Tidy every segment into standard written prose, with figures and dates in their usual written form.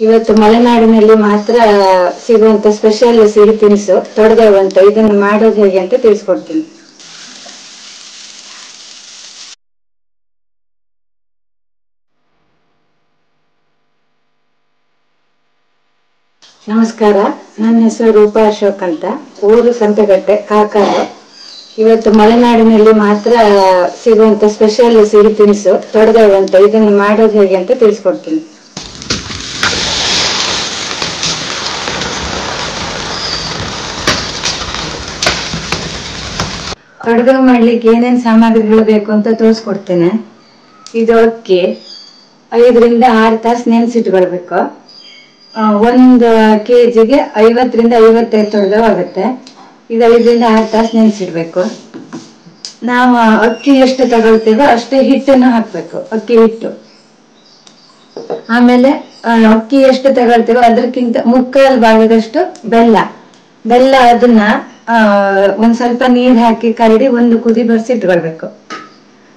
ಇವತ್ತು ಮಲೆನಾಡಿನಲ್ಲಿ ಮಾತ್ರ ಸಿಗುವಂತ ಸ್ಪೆಷಲ್ ಸಿಹಿ ತಿನಿಸು ತೊಡದೇವು ಅಂತ. ಇದನ್ನು ಮಾಡೋದು ಹೇಗೆ ಅಂತ ತಿಳಿಸ್ಕೊಡ್ತೀನಿ. ನಮಸ್ಕಾರ, ನನ್ನ ಹೆಸರು ರೂಪಾ ಅಶೋಕ್ ಅಂತ, ಊರು ಸಂತೆಗಟ್ಟೆ, ಕಾಕಾಡು. ಇವತ್ತು ಮಲೆನಾಡಿನಲ್ಲಿ ಮಾತ್ರ ಸಿಗುವಂತ ಸ್ಪೆಷಲ್ ಸಿಹಿ ತಿನಿಸು ತೊಡದೇವು ಅಂತ. ಇದನ್ನು ಮಾಡೋದು ಹೇಗೆ ಅಂತ ತಿಳಿಸ್ಕೊಡ್ತೀನಿ. ತೊಡದೇವು ಮಾಡ್ಲಿಕ್ಕೆ ಏನೇನ್ ಸಾಮಗ್ರಿಗಳು ಬೇಕು ಅಂತ ತೋರಿಸ್ಕೊಡ್ತೇನೆ. ಇದು ಅಕ್ಕಿ 5 ರಿಂದ 6 ತಾಸು ನೆನೆಸಿಟ್ಕೊಳ್ಬೇಕು. 1 kgಗೆ 50 ರಿಂದ 55 ತೊಡದೇವು ಆಗುತ್ತೆ. ಇದು 5 ರಿಂದ 6 ತಾಸು ನೆನೆಸಿಡ್ಬೇಕು. ನಾವು ಅಕ್ಕಿ ಎಷ್ಟು ತಗೊಳ್ತೇವೋ ಅಷ್ಟೇ ಹಿಟ್ಟನ್ನು ಹಾಕ್ಬೇಕು, ಅಕ್ಕಿ ಹಿಟ್ಟು. ಆಮೇಲೆ ಅಕ್ಕಿ ಎಷ್ಟು ತಗೊಳ್ತೇವೋ ಅದಕ್ಕಿಂತ 3/4 ಭಾಗದಷ್ಟು ಬೆಲ್ಲ ಅದನ್ನ ಒಂದ್ ಸ್ವಲ್ಪ ನೀರ್ ಹಾಕಿ ಕರಡಿ 1 ಕುದಿ ಬರ್ಸಿಟ್ಕೊಳ್ಬೇಕು.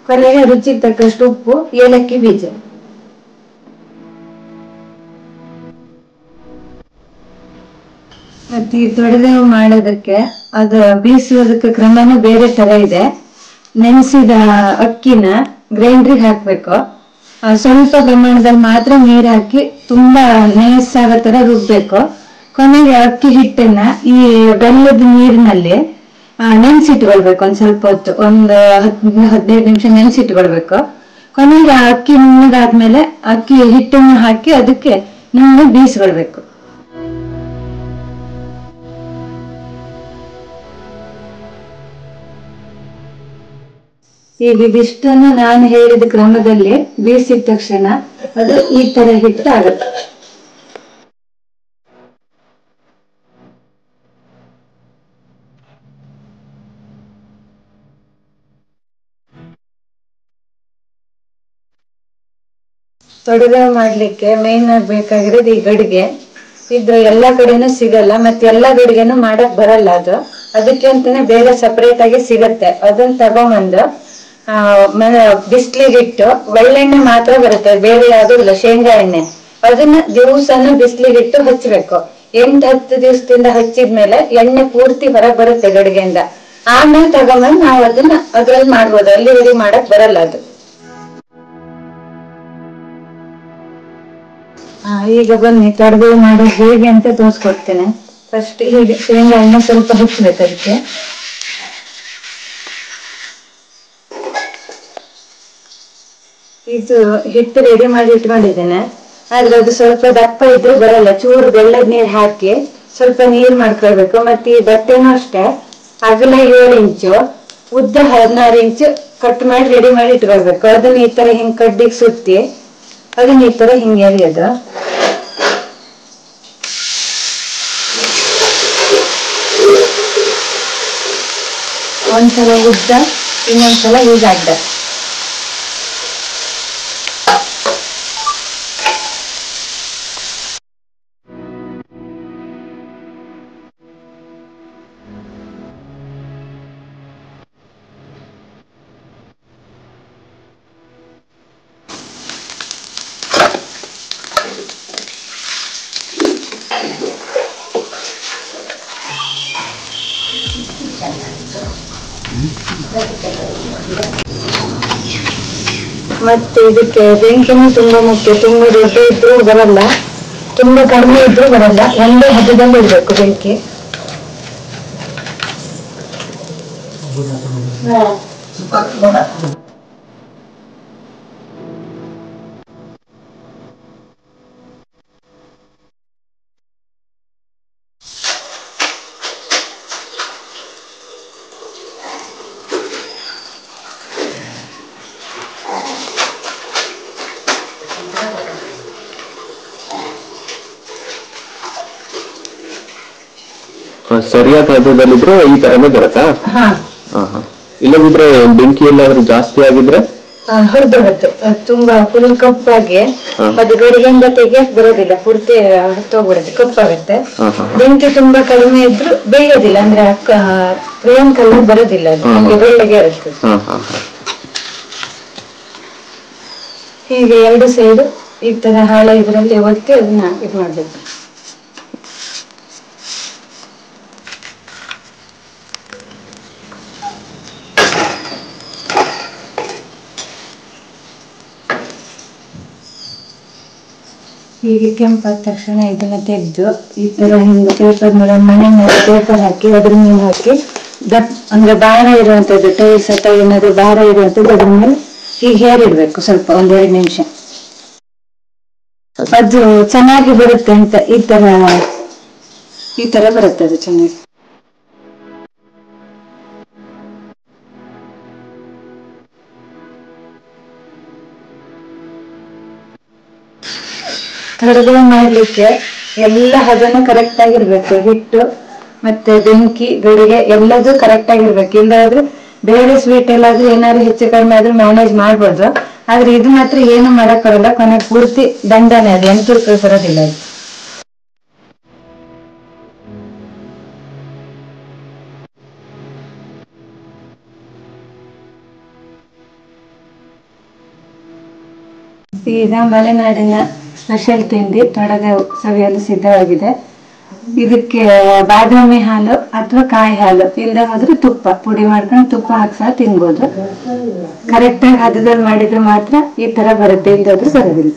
ಕೊನೆಗೆ ರುಚಿಗೆ ತಕ್ಕಷ್ಟು ಉಪ್ಪು, ಏಲಕ್ಕಿ ಬೀಜ. ಮತ್ತೆ ಈ ತೊಡದೇವು ಮಾಡೋದಕ್ಕೆ ಅದು ಬೀಸುವುದಕ್ಕೆ ಕ್ರಮನೂ ಬೇರೆ ತರ ಇದೆ. ನೆನೆಸಿದ ಅಕ್ಕಿನ ಗ್ರೈಂಡ್ರಿಗೆ ಹಾಕ್ಬೇಕು. ಸ್ವಲ್ಪ ಪ್ರಮಾಣದಲ್ಲಿ ಮಾತ್ರ ನೀರ್ ಹಾಕಿ ತುಂಬಾ ನೈಸಾಗೋ ತರ ರುಬ್ಬೇಕು. ಕೊನೆಗೆ ಅಕ್ಕಿ ಹಿಟ್ಟನ್ನ ಈ ಬೆಲ್ಲದ ನೀರಿನಲ್ಲಿ ನೆನ್ಸಿಟ್ಕೊಳ್ಬೇಕು. ಒಂದ್ ಸ್ವಲ್ಪ ಹೊತ್ತು, 15 ನಿಮಿಷ ನೆನ್ಸಿಟ್ಕೊಳ್ಬೇಕು. ಕೊನೆಗೆ ಅಕ್ಕಿ ನುಣ್ಣಗಾದ್ಮೇಲೆ ಅಕ್ಕಿ ಹಿಟ್ಟನ್ನು ಹಾಕಿ ಅದಕ್ಕೆ ನುಣ್ಣಗೆ ಬೀಸ್ಕೊಳ್ಬೇಕು. ಈಗ ಇದಿಷ್ಟನ್ನು ನಾನು ಹೇಳಿದ ಕ್ರಮದಲ್ಲಿ ಬೀಸಿದ ತಕ್ಷಣ ಅದು ಈ ತರ ಹಿಟ್ಟು ಆಗುತ್ತೆ. ತೊಡದೇವು ಮಾಡ್ಲಿಕ್ಕೆ ಮೇನ್ ಆಗಿ ಬೇಕಾಗಿರೋದು ಈ ಗಡಿಗೆ. ಇದು ಎಲ್ಲಾ ಕಡೆನೂ ಸಿಗಲ್ಲ, ಮತ್ತೆ ಎಲ್ಲಾ ಗಡಿಗೆನೂ ಮಾಡಕ್ ಬರಲ್ಲ. ಅದಕ್ಕೆ ಅಂತಾನೆ ಬೇರೆ ಸಪರೇಟ್ ಆಗಿ ಸಿಗತ್ತೆ. ಅದನ್ನ ತಗೊಂಬಂದು ಬಿಸ್ಲಿಗಿಟ್ಟು, ಒಳ್ಳೆಣ್ಣೆ ಮಾತ್ರ ಬರುತ್ತೆ, ಬೇರೆ ಯಾವ್ದು ಇಲ್ಲ, ಶೇಂಗಾ ಎಣ್ಣೆ. ಅದನ್ನ ದಿವಸನೂ ಬಿಸ್ಲಿಗಿಟ್ಟು ಹಚ್ಬೇಕು. 8-10 ದಿವಸದಿಂದ ಹಚ್ಚಿದ್ಮೇಲೆ ಎಣ್ಣೆ ಪೂರ್ತಿ ಹೊರಗೆ ಬರುತ್ತೆ ಗಡಿಗೆಯಿಂದ. ಆಮೇಲೆ ತಗೊಂಬಂದು ನಾವು ಅದನ್ನ ಅದ್ರಲ್ಲಿ ಮಾಡ್ಬೋದು. ಅಲ್ಲಿವರೆಗೆ ಮಾಡಕ್ ಬರಲ್ಲ ಅದು. ಈಗ ಬನ್ನಿ ತೊಡದೇವು ಮಾಡೋದು ಹೇಗೆ ಅಂತ ತೋರಿಸ್ಕೊಡ್ತೇನೆ. ಫಸ್ಟ್ ಹೀಗೆ ಶೇಂಗಾ ಎಣ್ಣೆ ಸ್ವಲ್ಪ ಹಚ್ಬೇಕು. ಅದಕ್ಕೆ ಇದು ಹಿಟ್ಟು ರೆಡಿ ಮಾಡಿ ಇಟ್ಕೊಂಡಿದ್ದೇನೆ. ಆದ್ರೆ ಅದು ಸ್ವಲ್ಪ ದಪ್ಪ ಇದ್ರೆ ಬರಲ್ಲ. ಚೂರು ಬೆಲ್ಲದ ನೀರ್ ಹಾಕಿ ಸ್ವಲ್ಪ ನೀರ್ ಮಾಡ್ಕೊಳ್ಬೇಕು. ಮತ್ತೆ ಈ ಬಟ್ಟೆನೂ ಅಷ್ಟೇ, ಅಗಲ 7 ಇಂಚು, ಉದ್ದ 16 ಇಂಚು ಕಟ್ ಮಾಡಿ ರೆಡಿ ಮಾಡಿ ಇಟ್ಕೊಳ್ಬೇಕು. ಅದನ್ನ ಈ ತರ ಹಿಂಗ್ ಕಡ್ಡಿಗೆ ಸುತ್ತಿ ಅದನ್ನ ಈ ತರ ಹಿಂಗೆ ಎಳೆಯೋದು. ಒಂದ್ಸಲ ಉದ್ದ, ಇನ್ನೊಂದ್ಸಲ ಈಗ ಅಡ್ಡ. ಮತ್ತೆ ಇದಕ್ಕೆ ಬೆಂಕಿನೂ ತುಂಬಾ ಮುಖ್ಯ. ತುಂಬಾ ದೊಡ್ಡ ಇದ್ರೂ ಬರಲ್ಲ, ತುಂಬಾ ಕಡಿಮೆ ಇದ್ರೂ ಬರಲ್ಲ. ಒಂದೇ ಹದದಲ್ಲಿ ಇರ್ಬೇಕು ಬೆಂಕಿ. ಸರಿಯಾದ ಹದದಲ್ಲಿದ್ರೆ ಈ ತರನೇ ಬರುತ್ತಾ? ಇಲ್ಲದಿದ್ರೆ ಬೆಂಕಿ ಎಲ್ಲಾದ್ರೂ ಜಾಸ್ತಿ ಆಗಿದ್ರೆ ಹೊಡೆದು ಹೊತ್ತು ತುಂಬಾ ಫುಲ್ ಕಪ್ಪಾಗಿ ಅದು ಗಡಿಗೆಯಿಂದ ತೆಗಿಯಕ್ ಬರೋದಿಲ್ಲ, ಪೂರ್ತಿ ಹೊತ್ತೋಗ್ಬಿಡುತ್ತೆ, ಕಪ್ಪಾಗುತ್ತೆ. ಬೆಂಕಿ ತುಂಬಾ ಕಡಿಮೆ ಇದ್ರು ಬೇಯೋದಿಲ್ಲ, ಅಂದ್ರೆ ಫ್ಲೇಮ್ ಕಲರ್ ಬರೋದಿಲ್ಲ, ಅದು ನಮ್ಗೆ ಬೆಳ್ಳಗೆ ಇರುತ್ತೆ. ಹೀಗೆ ಎರಡು ಸೈಡು ಈ ತರ ಹಾಳೆ ಇದರಲ್ಲಿ ಒತ್ತಿ ಅದನ್ನ ಇದು ಮಾಡ್ಬೇಕು. ಹೀಗೆ ಕೆಂಪಾದ ತಕ್ಷಣ ಇದನ್ನ ತೆಗೆದು ಈ ತರ ಹಿಂಗೆ ಪೇಪರ್ ಮೇಲೆ ಮನೆ ಮೇಲೆ ಪೇಪರ್ ಹಾಕಿ ಅದ್ರ ಮೇಲೆ ಹಾಕಿ ಅಂದ್ರೆ ಭಾರ ಇರುವಂತದ್ದು ಟೈಲ್ಸ್ ಅಥವಾ ಏನಾದ್ರು ಭಾರ ಇರುವಂತದ್ದು ಅದ್ರ ಮೇಲೆ ಹೀಗೆ ಹೇರಿಡ್ಬೇಕು ಸ್ವಲ್ಪ 1-2 ನಿಮಿಷ. ಅದು ಚೆನ್ನಾಗಿ ಬರುತ್ತೆ ಅಂತ ಈ ತರ ಬರುತ್ತೆ ಅದು ಚೆನ್ನಾಗಿ. ಕಡುಬು ಮಾಡ್ಲಿಕ್ಕೆ ಎಲ್ಲ ಹದನು ಕರೆಕ್ಟ್ ಆಗಿರ್ಬೇಕು, ಹಿಟ್ಟು ಮತ್ತೆ ಬೆಂಕಿ ಗಡಿಗೆ ಎಲ್ಲದೂ ಕರೆಕ್ಟ್ ಆಗಿರ್ಬೇಕು. ಇಲ್ಲಾದ್ರೆ ಬೇರೆ ಸ್ವೀಟ್ ಎಲ್ಲಾದ್ರೂ ಏನಾದ್ರು ಹೆಚ್ಚು ಕಡಿಮೆ ಆದ್ರೂ ಮ್ಯಾನೇಜ್ ಮಾಡ್ಬೋದು, ಆದ್ರೆ ಇದು ಮಾತ್ರ ಏನು ಮಾಡಕ್ ಬರಲ್ಲ, ಕೊನೆಗೆ ಪೂರ್ತಿ ದಂಡನೆ, ಅದು ಎಂತೂ ಬರೋದಿಲ್ಲ ಅದು. ಈಗ ಮಲೆನಾಡಿನ ಸ್ಪೆಷಲ್ ತಿಂಡಿ ತೊಡಗ ಸವಿಯಲು ಸಿದ್ಧವಾಗಿದೆ. ಇದಕ್ಕೆ ಬಾದಾಮಿ ಹಾಲು ಅಥವಾ ಕಾಯಿ ಹಾಲು ಇಲ್ಲದೆ ಹೋದ್ರೆ ತುಪ್ಪ ಪುಡಿ ಮಾಡ್ಕೊಂಡು ತುಪ್ಪ ಹಾಕ್ಸ ತಿನ್ಬೋದು. ಕರೆಕ್ಟಾಗಿ ಹದದಲ್ಲಿ ಮಾಡಿದ್ರೆ ಮಾತ್ರ ಈ ತರ ಬರುತ್ತೆ, ಇಲ್ಲದಾದ್ರೂ ಬರೋದಿಲ್ಲ.